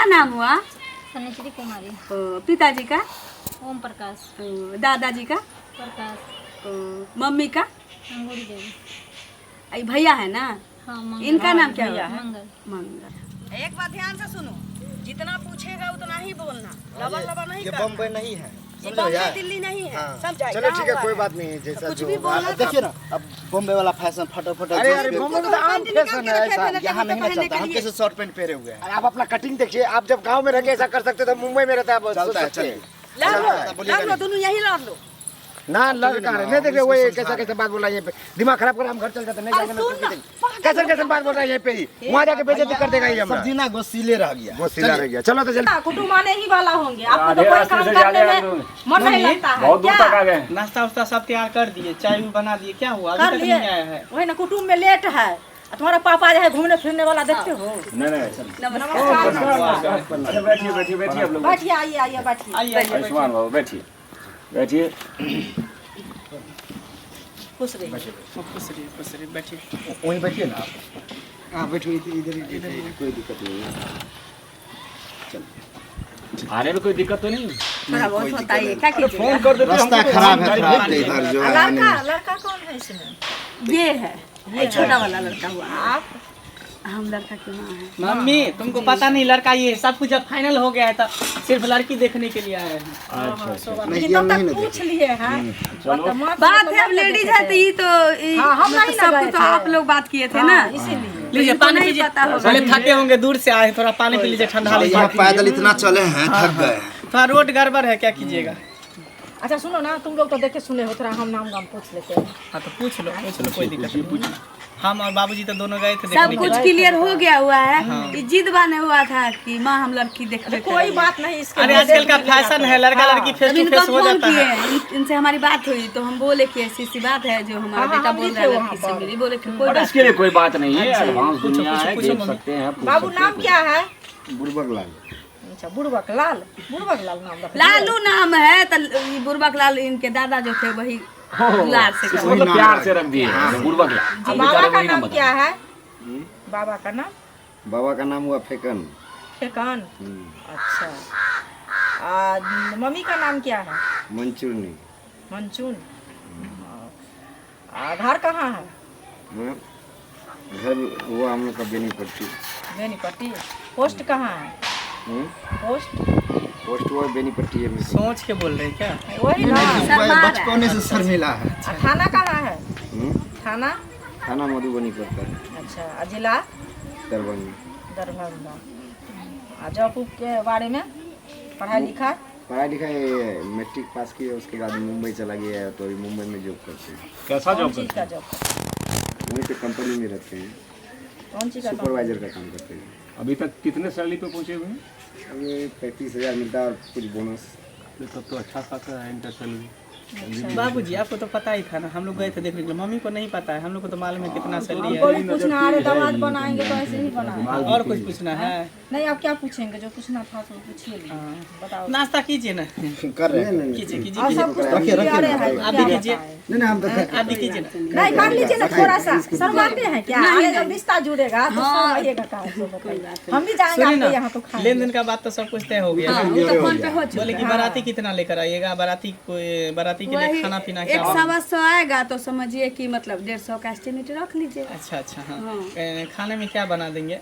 नाम हुआ? सनेश्वरी कुमारी। पिताजी का? ओम प्रकाश। दादाजी का? प्रकाश। मम्मी का? अंगूरी देवी। भैया है ना? हाँ मंगल। इनका नाम क्या है? मंगल। मंगल। एक बात ध्यान से सुनो, जितना पूछेगा उतना ही बोलना, लबा लबा नहीं ये करना। बम्बई नहीं है, ये बम्बई दिल्ली नहीं है, समझा? चलो ठीक है, कोई बात नहीं। जैसा कुछ जो भी होगा। बोलना देखिए ना, अब बॉम्बे वाला फैशन फटाफट। अरे बॉम्बे में तो आम फैशन है ऐसा, यहाँ नहीं ना चलता। हम कैसे शॉर्ट पैंट पहने हुए हैं। आप अपना कटिंग देखिए, आप जब गांव में रह के ऐसा कर सकते तो मुंबई में रहता है चलता है। चलिए लड़ लो, दोनों यही लड़ लो। ना लड़का नहीं देख रहे वो कैसा कैसा बात बोला ये पे, दिमाग खराब कर हम घर चल जाते नहीं जाएंगे ना। कैसे कैसे बात बोल रहा है ये पे ही, वहाँ जाके बेइज्जती कर देगा ये। सब्जी ना गोसीले रह गया, गोसीला रह गया। चलो तो जल्दी। कुटुंब आने ही वाला होंगे, आपको तो कोई काम करने में मन नहीं लगता है। बहुत दूर तक आ गए। नाश्ता वास्ता सब तैयार कर दिए, चाय भी बना दिए, क्या हुआ अभी तक नहीं आया है? वही ना, कुटुंब में लेट है। तुम्हारा पापा जो है घूमने फिरने वाला देखते हो? नहीं नमस्कार। बैठिए बैठिए बैठिए आप लोग। बैठिए, आइए आइए बैठिए। आइए आयुष्मान बाबू बैठिए बैठिए। खुश रहिए। खुश रहिए बैठिए। वहीं बैठिए ना आप। हाँ बैठो इधर इधर, कोई दिक्कत नहीं है। आने में कोई दिक्कत तो नहीं? थोड़ा बहुत होता है, क्या कीजिएगा? फोन कर देते। रास्ता खराब है थोड़ा इधर जो है। लड़का कौन है इसमें? ये है, ये छोटा वाला लड़का हुआ। आप? हम लड़का की माँ है। मम्मी तुमको पता नहीं, लड़का ये सब कुछ जब फाइनल हो गया है तो सिर्फ लड़की देखने के लिए आए हैं। नहीं ये नहीं पूछ लिए हैं। बात है, अब लेडीज है तो ये तो हम नहीं सब ना कुछ तो गए आप लोग बात किए थे ना, इसीलिए। लीजिए पानी नहीं पीजिए। पता होगा। पहले थके होंगे, दूर से आए, थोड़ा पानी पी लीजिए, ठंडा लीजिए। यहाँ पैदल इतना चले हैं, थक गए। थोड़ा रोड गड़बड़ है, क्या कीजिएगा? अच्छा सुनो ना, तुम लोग तो देखे सुने हो, थोड़ा हम नाम गाम पूछ लेते हैं। हाँ तो पूछ लो कोई दिक्कत नहीं। हम और बाबूजी तो दोनों गए थे सब देखने के कुछ लिए। क्लियर हो गया हुआ है। ये जिद बाने हुआ था कि माँ हम लड़की देखते कोई बात नहीं इसके। अरे आजकल का फैशन है, लड़का लड़की फेस टू फेस हो जाता है। इनसे हमारी बात हुई तो हम बोले कि ऐसी सी बात है जो हमारा बेटा बोल रहा है लड़की से मिली। बोले कि कोई और बात इसके लिए कोई बात नहीं है, एडवांस दुनिया है, देख सकते हैं। बाबू नाम क्या है? बुड़बक लाल। अच्छा बुड़बक लाल। बुड़बक लाल नाम रखा। लालू नाम है तो बुरबक लाल इनके दादा जो थे वही दुलार से इसको मतलब प्यार से रख दिए बुड़बक लाल। बाबा का नाम क्या है? बाबा का नाम? बाबा का नाम हुआ फेकन। फेकन। अच्छा। मम्मी का नाम क्या है? मंचूरनी। मंचून। घर कहाँ है? घर वो हम लोग का बेनीपट्टी। बेनीपट्टी। पोस्ट कहाँ है? पोस्ट वो बेनीपट्टी है। सोच के बोल रहे हैं क्या? वही ना। बचपन से शर्मिला है। थाना कहाँ है? थाना? थाना मधुबनी पड़ता है। अच्छा। जिला? दरभंगा। दरभंगा। जॉब के बारे में पढ़ाई लिखा? पढ़ाई लिखाई मैट्रिक पास किया, उसके बाद मुंबई चला गया है, तो अभी मुंबई में जॉब करते हैं। कैसा कौन जॉब चीज़ का जॉब? वहीं पे कंपनी में रहते हैं, कौन चीज़ का? सुपरवाइजर का काम करते हैं। अभी तक कितने सैलरी पे पहुंचे हुए हैं? अभी 35,000 मिलता है और कुछ बोनस। तब तो अच्छा खासा है इनका सैलरी। बाबूजी आपको तो पता ही था ना, हम लोग गए थे देखने के लिए। मम्मी को नहीं पता है, हम लोग को तो मालूम है कितना सैलरी है। कोई पूछना अरे दामाद बनाएंगे तो ऐसे ही बनाएंगे। और कुछ पूछना है? नहीं आप क्या पूछेंगे, जो पूछना था तो पूछिए। बताओ। नाश्ता कीजिए ना, कर रहे हैं कीजिए कीजिए और सब कुछ तो क्लियर है। आप भी कीजिए, नहीं हम तो आप भी कीजिए ना। नहीं कर लीजिए ना, थोड़ा सा शर्माते हैं क्या? अरे जब रिश्ता जुड़ेगा तो शर्माइएगा कहाँ से? बताइए। हम भी जाएंगे सुनिए आपके यहाँ ना, तो खाएंगे। लेन देन का बात तो सब कुछ तय हो गया। वो तो फोन पे हो चुका। बोले कि बाराती कितना लेकर आइएगा, बाराती के लिए खाना पीना क्या? 100 आएगा तो समझिए कि मतलब 150 का एस्टिमेट रख लीजिए। अच्छा हाँ। खाने में क्या बना देंगे,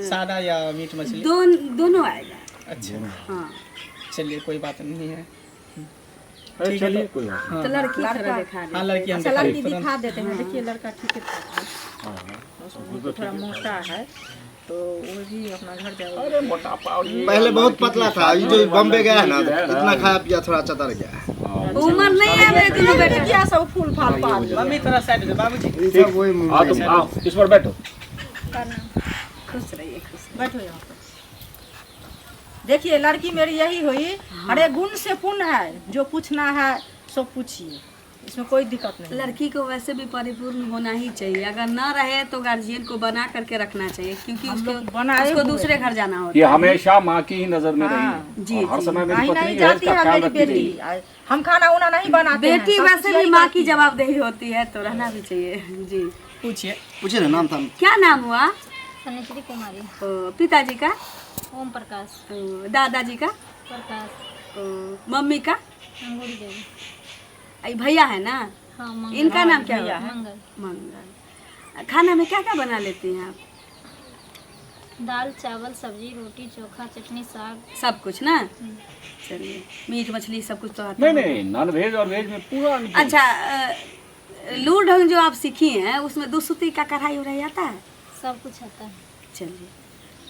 सादा या मीट मछली? दोनों आएगा। अच्छा हाँ चलिए कोई बात नहीं है। चलिए कोई बात तो लड़की थोड़ा दिखा हाँ लड़की हम अच्छा लड़की दिखा देते हैं। देखिए लड़का ठीक है, थोड़ा मोटा है तो वो भी अपना घर जाएगा। अरे मोटापा और ये पहले बहुत पतला था, ये जो बॉम्बे गया है ना इतना खाया पिया थोड़ा चतर गया है। उम्र नहीं है मेरे दोनों बेटे। क्या सब फूल फाल पाल। मम्मी थोड़ा साइड से, बाबूजी ये सब वही हाँ तुम आओ इस पर बैठो। खुश रहिए, खुश बैठो यहाँ पर। देखिए लड़की मेरी यही हुई, अरे गुण से पुण्य है, जो पूछना है सो पूछिए, इसमें कोई दिक्कत नहीं। लड़की को वैसे भी परिपूर्ण होना ही चाहिए, अगर ना रहे तो गार्जियन को बना करके रखना चाहिए, क्योंकि उसको दूसरे घर जाना होता ये है। हमेशा माँ की ही नजर में रही। जी हर समय मेरी कहीं पत्नी नहीं जो है जाती इसका है ख्याल मेरी रखती रही। बेटी। हम खाना उना नहीं बनाते हैं, बेटी सब वैसे कुछ भी यही माँ करती की है। जवाबदेही होती है तो रहना भी चाहिए। जी पूछिए। पूछे ना नाम था। क्या नाम हुआ? सनेश्वरी कुमारी। पिताजी का? ओम प्रकाश दादाजी का? प्रकाश। मम्मी का? अंगूरी देवी। आई भैया है ना? हाँ मंगल। इनका नाम क्या है? मंगल। मंगल। खाना में क्या क्या बना लेती हैं आप? दाल चावल सब्जी रोटी चोखा चटनी साग। सब कुछ ना? चलिए, मीट मछली सब कुछ तो आता नहीं है। नहीं, नॉन वेज और वेज में पूरा अच्छा, लूर ढंग जो आप सीखी हैं उसमें दुसुती का कढ़ाई उढ़ाई आता है? सब कुछ आता है। चलिए,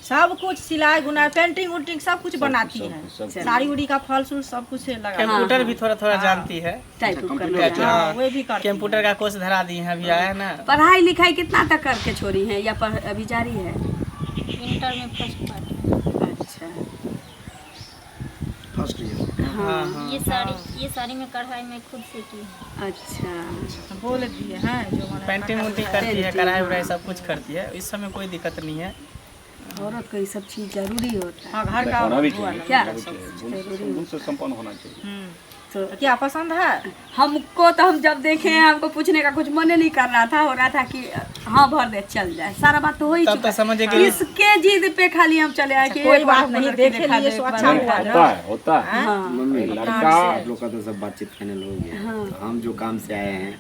सब कुछ सिलाई बुनाई पेंटिंग उंटिंग सब कुछ बनाती सब है। कुछ, सब कुछ। साड़ी उड़ी का फल फूल सब कुछ लगा। कंप्यूटर भी थोड़ा थोड़ा जानती है। टाइप कर कंप्यूटर लेना। हाँ, वो भी करती है। कंप्यूटर का कोर्स धरा दी है, अभी आया है ना। पढ़ाई लिखाई कितना तक करके छोड़ी हैं या अभी जारी है? इंटर में फर्स्ट पार्ट। अच्छा, फर्स्ट ईयर। हाँ हाँ। ये साड़ी में कढ़ाई में खुद से की। अच्छा। बोल दिए हैं जो मैंने पेंटिंग उंटिंग करती है, कढ़ाई उढ़ाई सब कुछ करती है, इस समय कोई दिक्कत नहीं है। औरत को ये सब चीज जरूरी होता है। हाँ, घर का होना भी हुआ चाहिए। ना। क्या? गुण से संपन्न होना चाहिए। तो क्या पसंद है? हमको तो हम जब देखे हैं हमको पूछने का कुछ मन नहीं कर रहा था, हो रहा था कि हाँ भर दे चल जाए, सारा बात तो हो ही तब चुका तो समझिए है। कि इसके जिद पे खाली हम चले आए कि कोई एक बार बात नहीं, खोल के देखे दिखा लिए दे, सो एक बार अच्छा दिखा हुआ दे। ना। होता है, होता है। हाँ, मम्मी लड़का आप लोग का तो सब बातचीत फाइनल हो गया। तो हम जो काम से आए हैं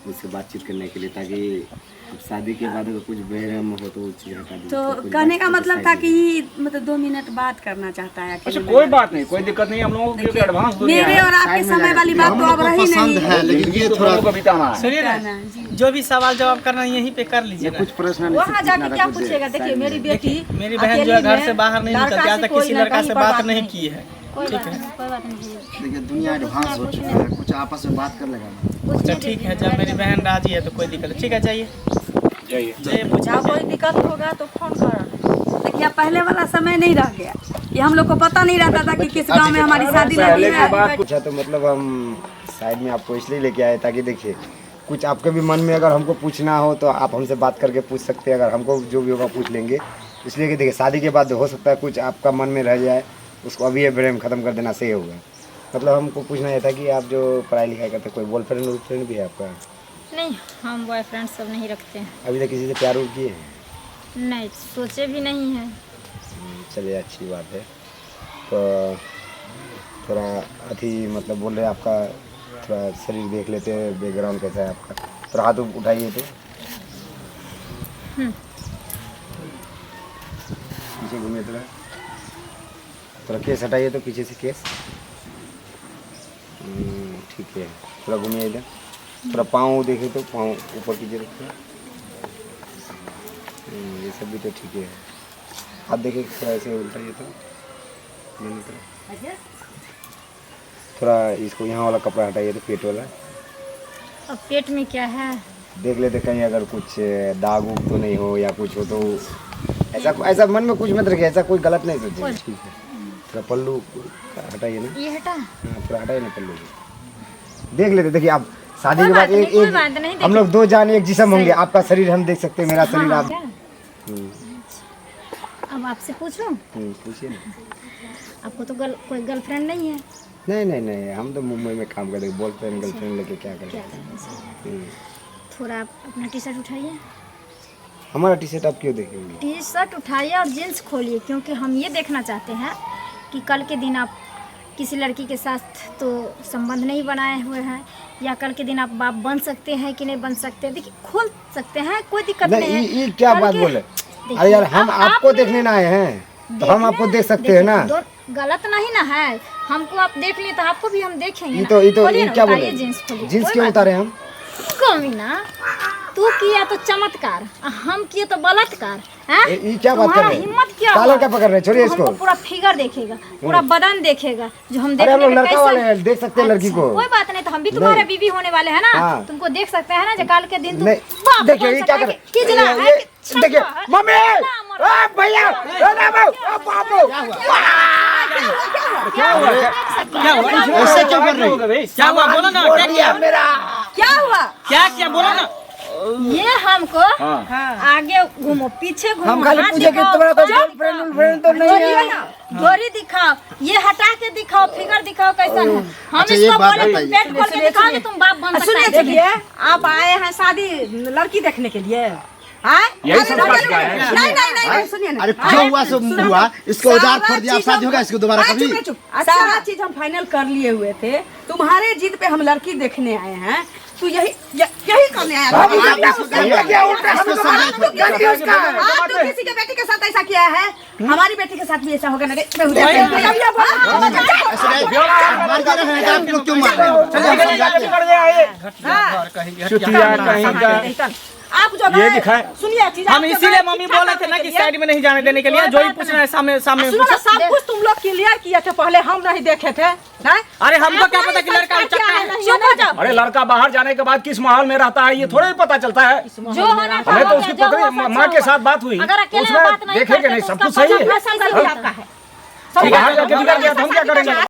उससे बातचीत करने के लिए, ताकि अब शादी के बाद अगर कुछ बेरहम हो तो वो चीज़ हटा दीजिए। तो कुछ कहने का बात मतलब बताइए। था कि मतलब 2 मिनट बात करना चाहता है अच्छा, अकेले कोई में। बात नहीं, कोई दिक्कत नहीं। हम लोगों के एडवांस दुनिया मेरे है। और आपके समय वाली बात तो अब रही नहीं। है, लेकिन ये तो थोड़ा लोगों को बिताना है। सुनिए ना, ना, जी। जो भी सवाल जवाब करना है यहीं पे कर लीजिए ये ना। कुछ पर्सनल वहाँ जाके क्या पूछेगा? देखिए मेरी बेटी मेरी बहन जो है घर से बाहर नहीं निकलती, आज तक किसी लड़का से बात नहीं की है। कोई बात नहीं। देखिए दुनिया एडवांस हो चुका है, कुछ आपस में बात कर लेगा ना। अच्छा ठीक है, जब मेरी बहन राजी है तो कोई दिक्कत नहीं। ठीक है, जाइए जाइए। जाइए, पूछिए। जब कोई दिक्कत होगा तो फोन कर। देखिए पहले वाला समय नहीं रह गया, ये हम लोग को पता नहीं रहता था कि किस गांव में हमारी शादी लगी पहले के है। बाद पूछा तो मतलब हम साइड में आपको इसलिए लेके आए ताकि देखिए कुछ आपके भी मन में अगर हमको पूछना हो तो आप हमसे बात करके पूछ सकते हैं, अगर हमको जो भी होगा पूछ लेंगे। इसलिए कि देखिए शादी के बाद हो सकता है कुछ आपका मन में रह जाए, उसको अभी ये ब्रेम ख़त्म कर देना सही होगा। मतलब हमको पूछना ये था कि आप जो पढ़ाई लिखाई करते कोई बॉयफ्रेंड फ्रेंड भी है आपका? नहीं, हम बॉयफ्रेंड सब नहीं रखते हैं। अभी तक किसी से प्यार उर किए हैं? नहीं, सोचे भी नहीं है। चलिए अच्छी बात है। तो थोड़ा अथी मतलब बोल रहे आपका थोड़ा शरीर देख लेते हैं, बैकग्राउंड कैसा है आपका, थोड़ा हाथ उठाइए तो पीछे घूमिए, थोड़ा केस हटाइए तो पीछे से केस। ठीक है, थोड़ा घूमिए इधर, थोड़ा पाँव देखे तो पाँव ऊपर कीजिए रखिए। ये सब भी तो ठीक है। हाथ देखे थोड़ा ऐसे उल्टाइए तो मैंने थोड़ा इसको यहाँ वाला कपड़ा हटाइए तो पेट वाला अब पेट में क्या है? देख लेते कहीं अगर कुछ दाग उग तो नहीं हो या कुछ हो तो ऐसा मन में कुछ मत रखिए, ऐसा कोई गलत नहीं सोचिए। ठीक है, थोड़ा पल्लू हटाइए ना। ये हटा। हाँ थोड़ा हटाइए ना पल्लू, देख लेते। देखिए आप शादी के बाद कोई बात नहीं, हम लोग 2 जान एक जिस्म होंगे। आपका शरीर हम देख सकते हैं, मेरा शरीर आप। अब आपसे पूछूं, पूछिए ना। आपको तो कोई गर्लफ्रेंड नहीं है? नहीं, हम तो मुंबई में काम करते हैं, बॉयफ्रेंड गर्लफ्रेंड लेके क्या करें। थोड़ा आप अपना टी शर्ट उठाइए। हमारा टी शर्ट आप क्यों देखेंगे? टी शर्ट उठाइए और जींस खोलिए, क्योंकि हम ये देखना चाहते हैं कि कल के दिन आप किसी लड़की के साथ तो संबंध नहीं बनाए हुए हैं, या कल के दिन आप बाप बन सकते हैं कि नहीं बन सकते। देखिए खोल सकते हैं, कोई दिक्कत नहीं है। ये क्या बात बोले? अरे यार हम आपको देखने ना आए हैं तो हम आपको देख सकते हैं ना। गलत नहीं ना है, हमको आप देख लिए तो आपको भी हम देखेंगे ये ना। तो खोलिए ना, क्या उतारिए बोले? जींस खोलिए। जींस कोई क्यों बात उतारे हम? कमीना, तू किया तो चमत्कार, हम किए तो बलात्कार। हैं? ये क्या बात कर तुम्हारा रहे हैं? हिम्मत क्या कॉलर हुआ? क्या पकड़ रहे हैं? छोड़िए तो इसको। हमको पूरा फिगर देखेगा, पूरा बदन देखेगा, जो हम अरे देखने हम लोग में लड़का कैसा- वाले हैं, देख सकते हैं लड़की अच्छा, को। कोई बात नहीं, तो हम भी तुम्हारे बीवी होने वाले हैं ना। हाँ। तुमको देख सकते हैं ना, जो कल के दिन तुम नहीं बाप देखिए बन ये क्या सकते कर हैं कि जिला है ये कि देखिए छक्का है। मम्मी, ओ भैया, ओ बाबू, ओ बाबू, क्या हुआ? ऐसे क्यों कर रही है? क्या हुआ? बोलो ना, क्या किया? मेरा क्या हुआ? क्या बोलो ना। ये हमको हाँ। आगे घूमो, पीछे घूमो, हम खाली हाथ पूछे कि दिखाओ, तुम्हारा कोई गर्लफ्रेंड तो नहीं बोलिए है? ना, गोरी दिखाओ, ये हटा के दिखाओ, फिगर दिखाओ कैसा है। हम अच्छा, इसको एक बात बोले तुम बताइए। पेट खोल के दिखाओ कि तुम बाप बन सकते सुनिए, हो। देखिए आप आए हैं शादी लड़की देखने के लिए, यही सब फंस गया है। नहीं सुनिए ना। अरे जो हुआ सो हुआ, इसको उधार छोड़ दिया, अब शादी होगा इसको दोबारा कभी? सारा चीज हम फाइनल कर लिए हुए थे, तुम्हारे जिद पे हम लड़की देखने आए हैं, तू यही करने आया था। तू किसी के बेटी के साथ ऐसा किया है, हमारी बेटी के साथ भी ऐसा होगा ना। आप जो ये दिखाए। सुनिए चीज हम इसीलिए मम्मी बोले थे ना कि साइड में नहीं जाने देने के लिए, जो ही पूछना है सामने सामने सुनो ना, सब कुछ तुम लोग क्लियर किए थे, पहले हम नहीं देखे थे। अरे हमको क्या पता कि लड़का उचक्का है। अरे लड़का बाहर जाने के बाद किस माहौल में रहता है ये थोड़ा ही पता चलता है। जो होना था हमें तो हो उसकी गया, जो पत्नी हुआ माँ के साथ बात हुई, अगर अकेले उसमें बात नहीं देखेंगे करते नहीं, तो सब उसका कुछ सही है। पसंद आपका है। बाहर जाके बिगड़ गया तो हम क्या करेंगे?